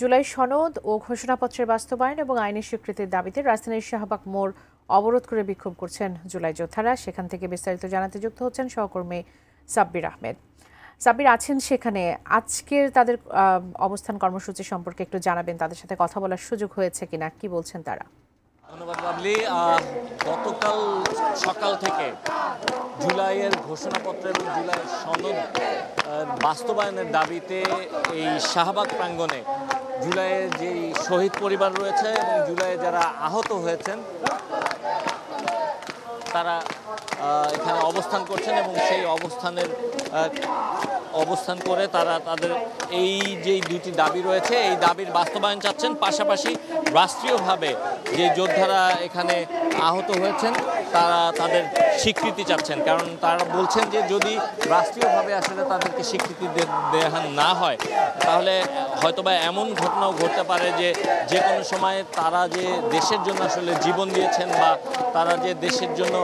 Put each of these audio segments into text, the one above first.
জুলাই সনদ ও ঘোষণাপত্রের বাস্তবায়ন এবং আইনি স্বীকৃতির দাবিতে রাজধানীর শাহবাগ মোড় অবরোধ করে বিক্ষোভ করছেন জুলাই যোদ্ধারা। সেখান থেকে বিস্তারিত জানাতে যুক্ত হচ্ছেন সহকর্মী সাব্বির আহমেদ। সাব্বির আছেন সেখানে, আজকের তাদের অবস্থান কর্মসূচি সম্পর্কে একটু জানাবেন, তাদের সাথে কথা বলার সুযোগ হয়েছে কিনা, কি বলছেন তারা? ধন্যবাদ বাবলি। গতকাল সকাল থেকে জুলাইয়ের ঘোষণাপত্র এবং জুলাই সনদ বাস্তবায়নের দাবিতে এই শাহবাগ প্রাঙ্গণে জুলাইয়ের যেই শহীদ পরিবার রয়েছে এবং জুলাইয়ে যারা আহত হয়েছেন তারা এখানে অবস্থান করছেন এবং সেই অবস্থান করে তারা তাদের এই যে দুটি দাবি রয়েছে এই দাবির বাস্তবায়ন চাচ্ছেন। পাশাপাশি রাষ্ট্রীয়ভাবে যে যোদ্ধারা এখানে আহত হয়েছেন তারা তাদের স্বীকৃতি চাচ্ছেন, কারণ তারা বলছেন যে যদি রাষ্ট্রীয়ভাবে আসলে তাদেরকে স্বীকৃতি দেওয়া না হয় তাহলে হয়তোবা এমন ঘটনাও ঘটতে পারে যে যে কোনো সময় তারা যে দেশের জন্য আসলে জীবন দিয়েছেন বা তারা যে দেশের জন্য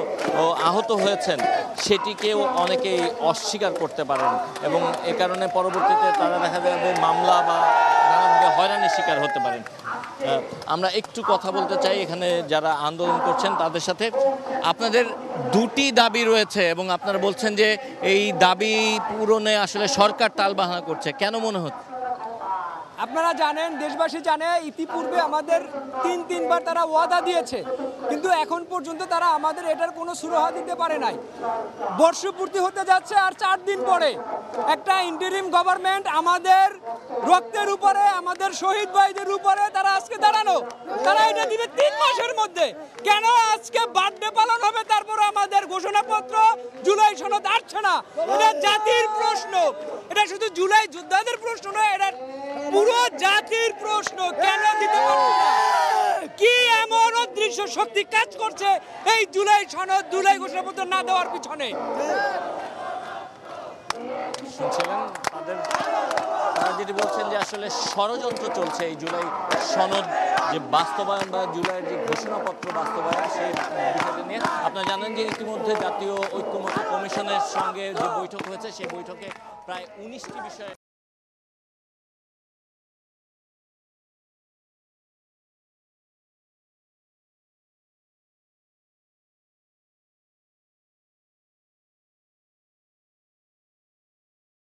আহত হয়েছেন সেটিকেও অনেকেই অস্বীকার করতে পারেন এবং এ কারণে পরবর্তীতে তারা দেখা যাবে মামলা বা নানাভাবে হয়রানির শিকার হতে পারেন। আমরা একটু কথা বলতে চাই এখানে যারা আন্দোলন করছেন তাদের সাথে। আপনাদের দুটি দাবি রয়েছে এবং আপনারা বলছেন যে এই দাবি পূরণে আসলে সরকার টালবাহানা করছে, কেন মনে হচ্ছে? আপনারা জানেন, দেশবাসী জানে, ইতিপূর্বে আমাদের তিনবার তারা ওয়াদা দিয়েছে, কিন্তু এখন পর্যন্ত তারা আমাদের এটার কোনো সুরাহা দিতে পারে নাই। বর্ষপূর্তি হতে যাচ্ছে আর 4 দিন পরে একটা ইন্টারিম গভর্নমেন্ট আমাদের রক্তের উপরে, আমাদের শহীদ ভাইদের উপরে তারা আজকে দাঁড়ানো, তারা এটা দিবে 3 মাসের মধ্যে। কেন আজকে বার্থডে পালন হবে তারপরে আমাদের ঘোষণাপত্র জুলাই সনদ আসছে না? এটা জাতির প্রশ্ন, এটা শুধু জুলাই যোদ্ধাদের প্রশ্ন নয়, এটা পুরো জাতির প্রশ্ন। কেন দিতে পারছে না? কি এমন অদৃশ্য শক্তি কাজ করছে এই জুলাই সনদ, জুলাই ঘোষণাপত্র না দেওয়ার পিছনে? শুনছিলেন তারা যেটি বলছেন যে আসলে ষড়যন্ত্র চলছে এই জুলাই সনদ যে বাস্তবায়ন বা জুলাইয়ের যে ঘোষণাপত্র বাস্তবায়ন সেই বিষয়টা নিয়ে। আপনারা জানেন যে ইতিমধ্যে জাতীয় ঐক্যমত্য কমিশনের সঙ্গে যে বৈঠক হয়েছে সেই বৈঠকে প্রায় 19টি বিষয়ে